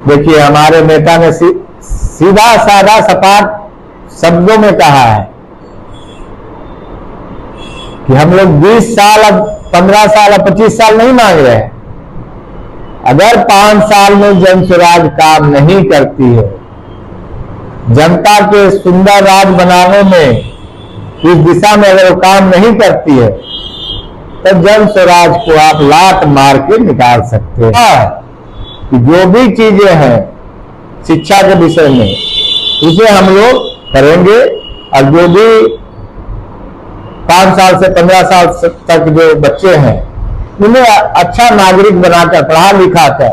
देखिए, हमारे नेता ने सीधा साधा सपाट शब्दों में कहा है कि हम लोग 20 साल, अब 15 साल, अब 25 साल नहीं मांग रहे हैं। अगर 5 साल में जन स्वराज काम नहीं करती है, जनता के सुंदर राज बनाने में इस दिशा में अगर वो काम नहीं करती है, तो जन स्वराज को आप लात मार के निकाल सकते हैं। कि जो भी चीजें हैं शिक्षा के विषय में, उसे हम लोग करेंगे। और जो भी 5 साल से 15 साल तक जो बच्चे हैं, उन्हें अच्छा नागरिक बनाकर, पढ़ा लिखा कर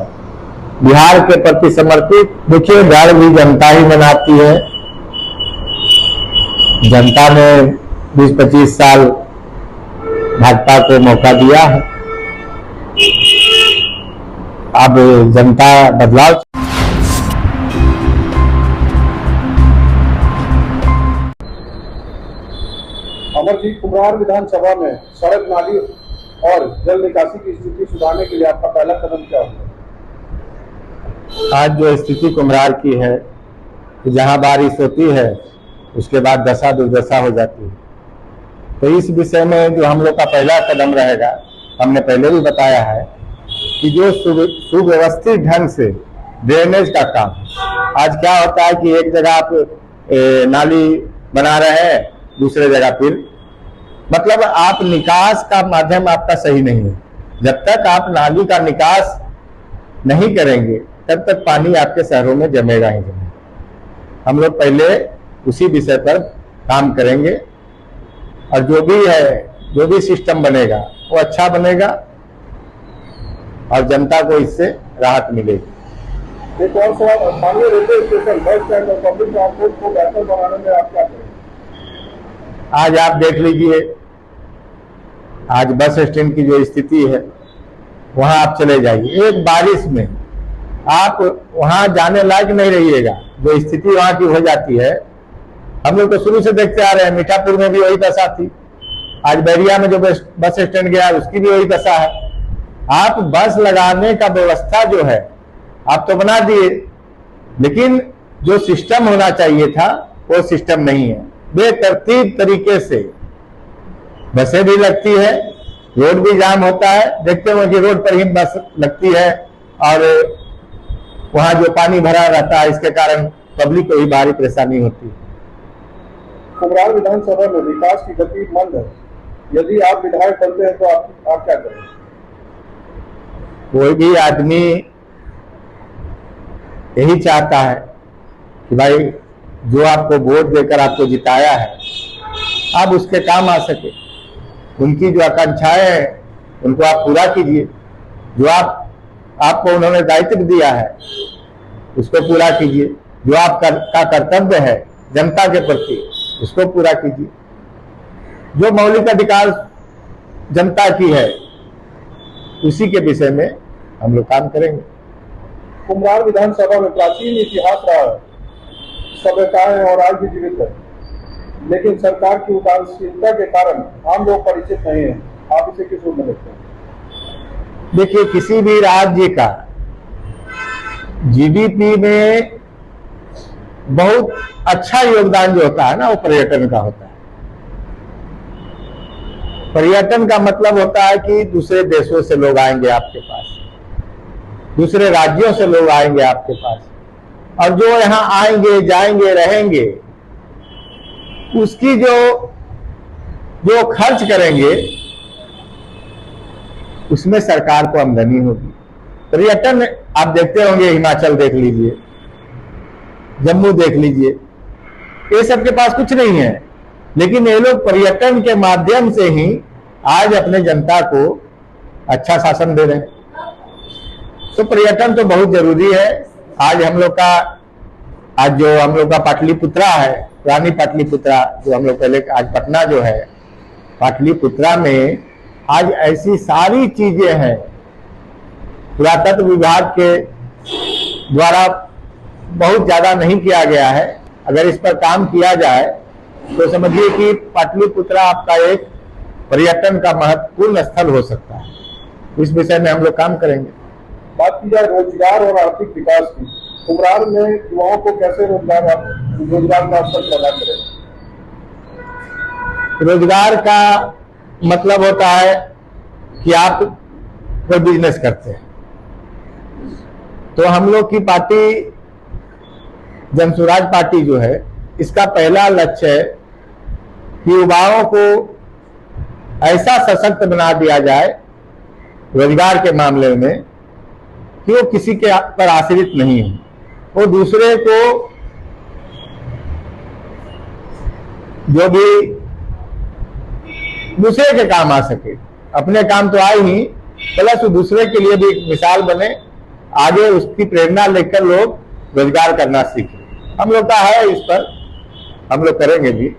बिहार के प्रति समर्पित। देखिए, घर भी जनता ही बनाती है। जनता ने 20-25 साल भाजपा को मौका दिया है। अब जनता बदलाव। अमरजीत कुम्हार विधानसभा में सड़क, नाली और जल निकासी की स्थिति सुधारने के लिए आपका पहला कदम क्या होगा? आज जो स्थिति कुम्हार की है कि जहां बारिश होती है उसके बाद दशा दुर्दशा हो जाती है, तो इस विषय में जो हम लोग का पहला कदम रहेगा, हमने पहले भी बताया है कि जो सुव्यवस्थित ढंग से ड्रेनेज का काम। आज क्या होता है कि एक जगह आप नाली बना रहे हैं, दूसरे जगह फिर, मतलब आप निकास का माध्यम आपका सही नहीं है। जब तक आप नाली का निकास नहीं करेंगे, तब तक पानी आपके शहरों में जमेगा ही जमेगा। हम लोग पहले उसी विषय पर काम करेंगे, और जो भी है, जो भी सिस्टम बनेगा वो अच्छा बनेगा और जनता को इससे राहत मिलेगी। एक और सवाल, स्थानीय रेलवे स्टेशन, बस स्टैंड और पब्लिक ट्रांसपोर्ट को बेहतर बनाने में आप क्या करेंगे? आज आप देख लीजिए, आज बस स्टैंड की जो स्थिति है, वहां आप चले जाइए, एक बारिश में आप वहां जाने लायक नहीं रहिएगा। जो स्थिति वहां की हो जाती है, हम लोग तो शुरू से देखते आ रहे हैं। मीठापुर में भी वही दशा थी, आज बैरिया में जो बस स्टैंड गया उसकी भी वही दशा है। आप बस लगाने का व्यवस्था जो है आप तो बना दिए, लेकिन जो सिस्टम होना चाहिए था वो सिस्टम नहीं है। बेतरतीब तरीके से बसें भी लगती है, रोड भी जाम होता है। देखते हो कि रोड पर ही बस लगती है और वहां जो पानी भरा रहता है, इसके कारण पब्लिक को भी भारी परेशानी होती है। कुम्हार विधानसभा में विकास की गति मंद है, यदि आप विधायक बनते हैं तो आप क्या करेंगे? कोई भी आदमी यही चाहता है कि भाई जो आपको वोट देकर आपको जिताया है, आप उसके काम आ सके। उनकी जो आकांक्षाएं हैं उनको आप पूरा कीजिए। जो आपको उन्होंने दायित्व दिया है उसको पूरा कीजिए। जो आपका कर्तव्य है जनता के प्रति, उसको पूरा कीजिए। जो मौलिक अधिकार जनता की है, उसी के विषय में हम लोग काम करेंगे। कुम्हार विधानसभा में प्राचीन इतिहास रहा है, सभ्यताएं और आज भी जीवित है, लेकिन सरकार की उदासीनता के कारण आम लोग परिचित नहीं है। आप इसे किस रूप में देखते हैं? देखिए, किसी भी राज्य का जीडीपी में बहुत अच्छा योगदान जो होता है ना, वो पर्यटन का होता है। पर्यटन का मतलब होता है कि दूसरे देशों से लोग आएंगे आपके पास, दूसरे राज्यों से लोग आएंगे आपके पास, और जो यहां आएंगे, जाएंगे, रहेंगे, उसकी जो खर्च करेंगे उसमें सरकार को आमदनी होगी। पर्यटन आप देखते होंगे, हिमाचल देख लीजिए, जम्मू देख लीजिए, ये सब के पास कुछ नहीं है, लेकिन ये लोग पर्यटन के माध्यम से ही आज अपने जनता को अच्छा शासन दे रहे हैं। तो पर्यटन तो बहुत जरूरी है। आज हम लोग का पाटलिपुत्रा है, पुरानी पाटलिपुत्रा, जो हम लोग पहले, आज पटना जो है, पाटलिपुत्रा में आज ऐसी सारी चीजें हैं। पुरातत्व विभाग के द्वारा बहुत ज्यादा नहीं किया गया है। अगर इस पर काम किया जाए तो समझिए कि पाटलिपुत्रा आपका एक पर्यटन का महत्वपूर्ण स्थल हो सकता है। इस विषय में हम लोग काम करेंगे। बात की जाए रोजगार और आर्थिक विकास की, कुम्हरार में युवाओं को कैसे रोजगार का अवसर प्रदान करें? रोजगार का मतलब होता है कि आप कोई बिजनेस करते हैं। तो हम लोग की पार्टी जनसुराज पार्टी जो है, इसका पहला लक्ष्य है कि युवाओं को ऐसा सशक्त बना दिया जाए रोजगार के मामले में कि वो किसी के पर आश्रित नहीं है, वो दूसरे को जो भी दूसरे के काम आ सके, अपने काम तो आए ही प्लस दूसरे के लिए भी एक मिसाल बने, आगे उसकी प्रेरणा लेकर लोग रोजगार करना सीखें। हम लोग का है, इस पर हम लोग करेंगे भी।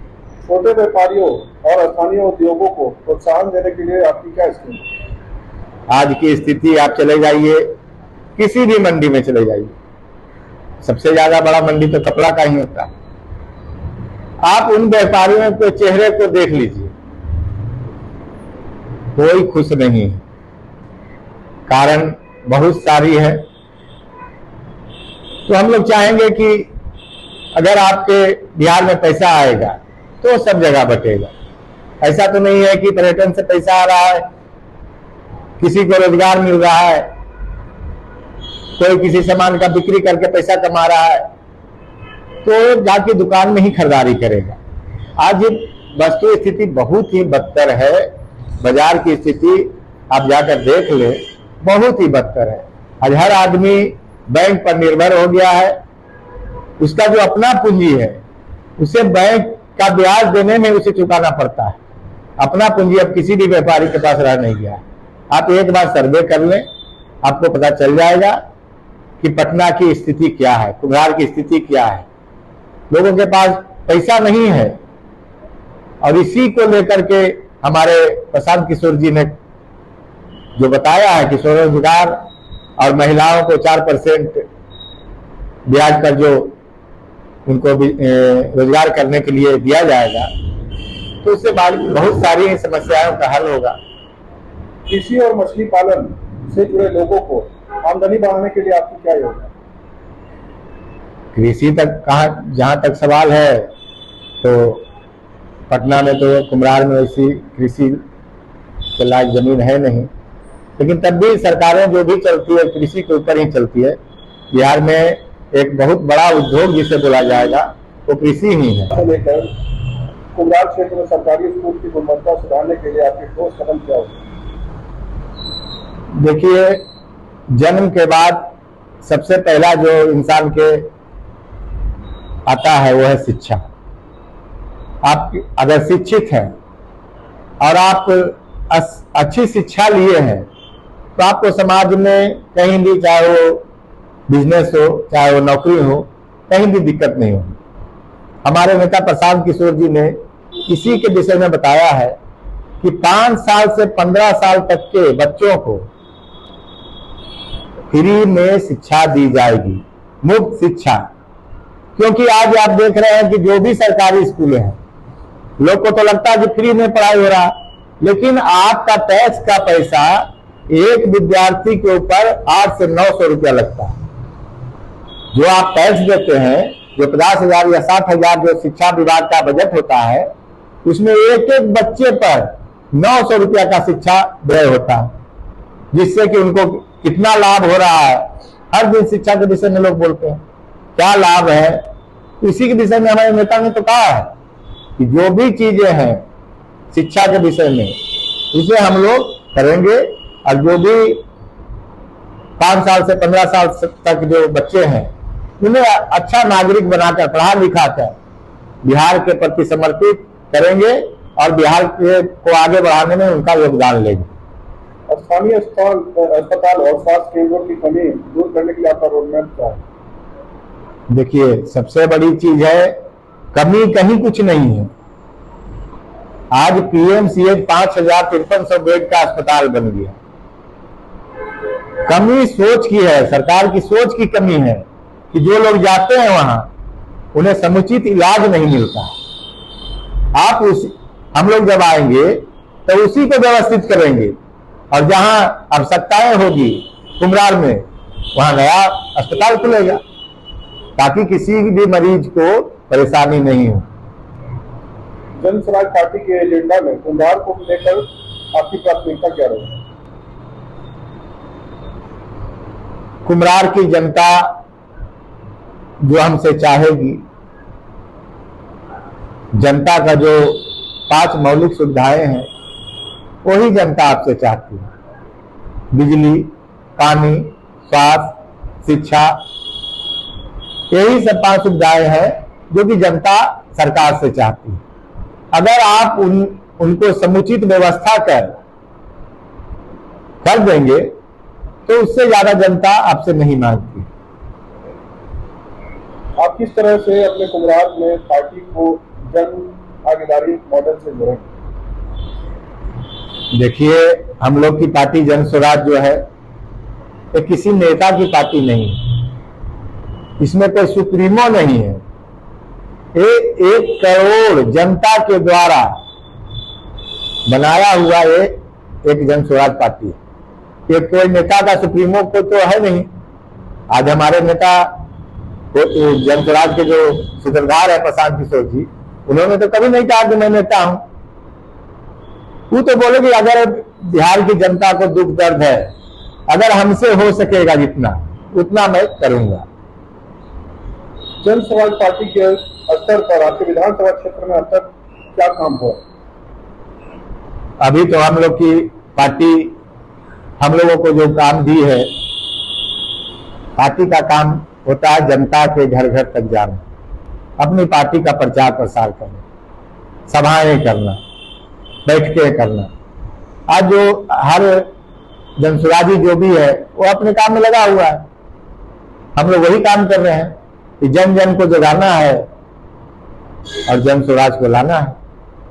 छोटे व्यापारियों और स्थानीय उद्योगों को प्रोत्साहन देने के लिए आपकी क्या स्कीम है? आज की स्थिति आप चले जाइए, किसी भी मंडी में चले जाइए, सबसे ज्यादा बड़ा मंडी तो कपड़ा का ही होता है। आप उन व्यापारियों के चेहरे को देख लीजिए, कोई खुश नहीं है। कारण बहुत सारी है। तो हम लोग चाहेंगे कि अगर आपके बिहार में पैसा आएगा तो सब जगह बटेगा। ऐसा तो नहीं है कि पर्यटन से पैसा आ रहा है, किसी को रोजगार मिल रहा है, कोई किसी सामान का बिक्री करके पैसा कमा रहा है तो जाके दुकान में ही खरीदारी करेगा। आज वस्तु स्थिति बहुत ही बदतर है, बाजार की स्थिति आप जाकर देख ले, बहुत ही बदतर है। आज हर आदमी बैंक पर निर्भर हो गया है। उसका जो अपना पूंजी है उसे बैंक का ब्याज देने में उसे चुकाना पड़ता है। अपना पूंजी अब किसी भी व्यापारी के पास रह नहीं गया है। आप एक बार सर्वे कर लें, आपको पता चल जाएगा कि पटना की स्थिति क्या है, कुम्हरार की स्थिति क्या है। लोगों के पास पैसा नहीं है और इसी को लेकर के हमारे प्रशांत किशोर जी ने जो बताया है कि स्वरोजगार और महिलाओं को 4% ब्याज पर जो उनको रोजगार करने के लिए दिया जाएगा, तो उससे बहुत सारी समस्याओं का हल होगा। कृषि और मछली पालन से जुड़े लोगों को आमदनी बढ़ाने के लिए आपकी क्या योजना? कृषि तक जहां तक सवाल है तो पटना में तो कुम्हरार में वैसी कृषि के लायक जमीन है नहीं, लेकिन तब भी सरकारें जो भी चलती है कृषि के ऊपर ही चलती है। बिहार में एक बहुत बड़ा उद्योग जिसे बोला जाएगा वो कृषि ही है। लेकर कुम्हरार क्षेत्र में सरकारी स्कूल की गुणवत्ता सुधारने के लिए आपके ठोस कदम क्या होगा? देखिए, जन्म के बाद सबसे पहला जो इंसान के आता है वो है शिक्षा। आप अगर शिक्षित हैं और आप अच्छी शिक्षा लिए हैं तो आपको समाज में कहीं भी, चाहे वो बिजनेस हो चाहे वो नौकरी हो, कहीं भी दिक्कत नहीं होगी। हमारे नेता प्रशांत किशोर जी ने इसी के विषय में बताया है कि 5 साल से 15 साल तक के बच्चों को फ्री में शिक्षा दी जाएगी, मुफ्त शिक्षा। क्योंकि आज आप देख रहे हैं कि जो भी सरकारी स्कूल हैं, लोग को तो लगता है कि फ्री में पढ़ाई हो रहा, लेकिन आपका टैक्स का पैसा एक विद्यार्थी के ऊपर 800 से 900 रुपया लगता है। जो आप टैक्स देते हैं, जो 50,000 या 60,000 जो शिक्षा विभाग का बजट होता है, उसमें एक एक बच्चे पर 900 रुपया का शिक्षा व्यय होता है, जिससे कि उनको कितना लाभ हो रहा है। हर दिन शिक्षा के विषय में लोग बोलते हैं क्या लाभ है। इसी के विषय में हमारे नेता ने तो कहा है कि जो भी चीजें हैं शिक्षा के विषय में उसे हम लोग करेंगे, और जो भी 5 साल से 15 साल तक जो बच्चे हैं उन्हें अच्छा नागरिक बनाकर, पढ़ा लिखा कर बिहार के प्रति समर्पित करेंगे और बिहार को आगे बढ़ाने में उनका योगदान लेंगे। स्थानीय अस्पताल और स्वास्थ्य केंद्रों की कमी दूर करने के लिए आपका रोडमैप क्या है? देखिए, सबसे बड़ी चीज है, कमी कहीं कुछ नहीं है। आज पीएमसीएच 5,5300 बेड का अस्पताल बन गया। कमी सोच की है, सरकार की सोच की कमी है कि जो लोग जाते हैं वहां उन्हें समुचित इलाज नहीं मिलता। हम लोग जब आएंगे तो उसी को व्यवस्थित करेंगे, और जहां आवश्यकताएं होगी कुम्हरार में वहां नया अस्पताल खुलेगा ताकि किसी भी मरीज को परेशानी नहीं हो। जन स्वराज पार्टी के एजेंडा में कुम्हार को लेकर आपकी प्राथमिकता क्या रहेगी? कुम्हार की जनता जो हमसे चाहेगी, जनता का जो 5 मौलिक सुविधाएं हैं वही जनता आपसे चाहती है। बिजली, पानी, स्वास्थ्य, शिक्षा, यही सब 5 सुविधाएं हैं जो कि जनता सरकार से चाहती है। अगर आप उनको समुचित व्यवस्था कर देंगे तो उससे ज्यादा जनता आपसे नहीं मांगती। आप किस तरह से अपने कुम्हार में पार्टी को जन भागीदारी मॉडल से जोड़ेंगे? देखिए, हम लोग की पार्टी जन स्वराज जो है ये किसी नेता की पार्टी नहीं है, इसमें कोई सुप्रीमो नहीं है। ये 1 करोड़ जनता के द्वारा बनाया हुआ ये एक जन स्वराज पार्टी है। ये कोई नेता का सुप्रीमो को तो है नहीं। आज हमारे नेता जन स्वराज के जो सूत्रधार है प्रशांत किशोर जी, उन्होंने तो कभी नहीं कहा कि मैं नेता हूं। वो तो बोले कि अगर बिहार की जनता को दुख दर्द है, अगर हमसे हो सकेगा जितना उतना मैं करूंगा। जन स्वराज पार्टी के स्तर पर आपके विधानसभा क्षेत्र में अब तक क्या काम हुआ? अभी तो हम लोग की पार्टी हम लोगों को जो काम दी है, पार्टी का काम होता है जनता के घर घर तक जाना, अपनी पार्टी का प्रचार प्रसार करना, सभाएं करना, बैठकें करना। आज जो हर जनसुराजी जो भी है वो अपने काम में लगा हुआ है। हम लोग वही काम कर रहे हैं कि जन जन को जगाना है और जन स्वराज को लाना है।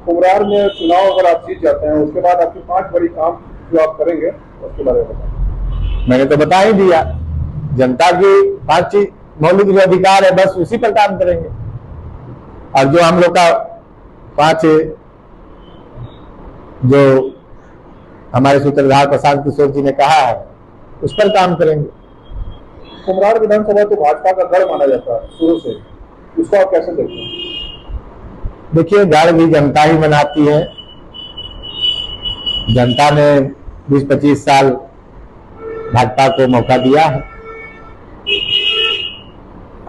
कुम्हार में चुनाव अगर आप जीत जाते हैं, उसके बाद आपके 5 बड़ी काम जो आप करेंगे उसके बारे में बताएं। मैंने तो बता ही दिया, जनता की 5 मौलिक जो अधिकार है बस उसी पर काम करेंगे। और जो हम लोग का 5 जो हमारे सूत्रधार प्रशांत किशोर जी ने कहा है उस पर काम करेंगे। कुम्हार विधानसभा तो भाजपा का गढ़ माना जाता है शुरू से, इसको आप कैसे देखते हैं? देखिए, गढ़ भी जनता ही बनाती है। जनता ने 20-25 साल भाजपा को मौका दिया है।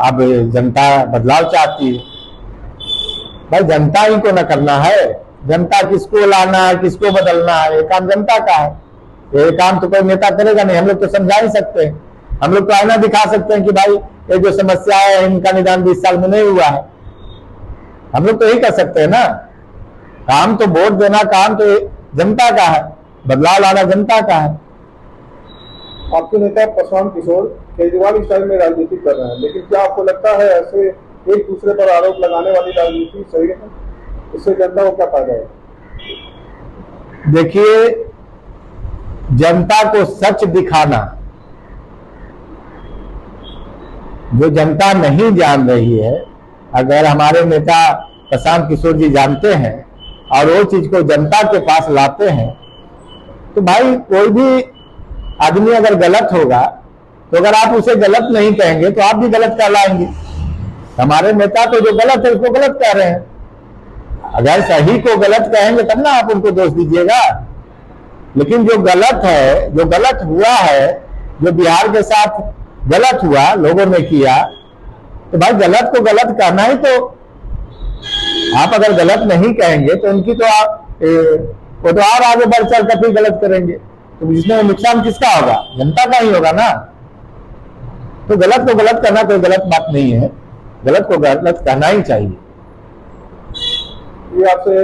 अब जनता बदलाव चाहती है। भाई जनता ही को न करना है, जनता किसको लाना है, किसको बदलना है, ये काम जनता का है। ये काम तो कोई नेता करेगा नहीं। हम लोग तो समझा ही सकते हैं, हम लोग तो आईना दिखा सकते हैं कि भाई ये जो समस्या है इनका निदान 20 साल में नहीं हुआ है। हम लोग तो यही कर सकते हैं ना। काम तो वोट देना काम तो जनता का है, बदलाव लाना जनता का है। आपके नेता प्रशांत किशोर केजरीवाल स्टाइल में राजनीति कर रहे हैं, लेकिन क्या आपको लगता है ऐसे एक दूसरे पर आरोप लगाने वाली राजनीति सही है? इससे जनता को क्या फायदा है? देखिए, जनता को सच दिखाना जो जनता नहीं जान रही है, अगर हमारे नेता प्रशांत किशोर जी जानते हैं और वो चीज को जनता के पास लाते हैं, तो भाई कोई भी आदमी अगर गलत होगा तो अगर आप उसे गलत नहीं कहेंगे तो आप भी गलत कहलाएंगे। हमारे नेता तो जो गलत है उसको गलत कह रहे हैं। अगर सही को गलत कहेंगे तब ना आप उनको दोष दीजिएगा। लेकिन जो गलत है, जो गलत हुआ है, जो बिहार के साथ गलत हुआ लोगों ने किया, तो भाई गलत को गलत कहना ही तो। आप अगर गलत नहीं कहेंगे तो उनकी तो वो तो और आगे बढ़ चढ़ कर फिर गलत करेंगे, तो इसमें नुकसान किसका होगा? जनता का ही होगा ना। तो गलत को गलत करना कोई गलत बात नहीं है, गलत को गलत कहना ही चाहिए। ये आपसे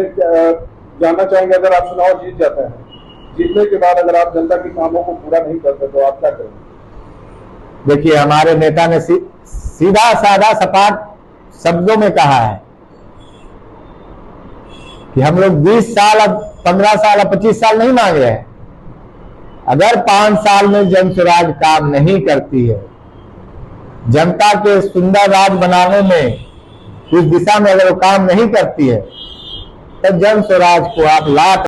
जानना चाहेंगे, अगर आप चुनाव जीत जाते हैं, जीतने के बाद अगर आप जनता के कामों को पूरा नहीं करते तो आप क्या करेंगे? देखिए, हमारे नेता ने सीधा साधा सपाट शब्दों में कहा है कि हम लोग 20 साल, अब 15 साल, अब 25 साल नहीं मांग रहे हैं। अगर 5 साल में जन स्वराज काम नहीं करती है, जनता के सुंदर राज बनाने में इस दिशा में अगर वो काम नहीं करती है, तब जन स्वराज को आप लाख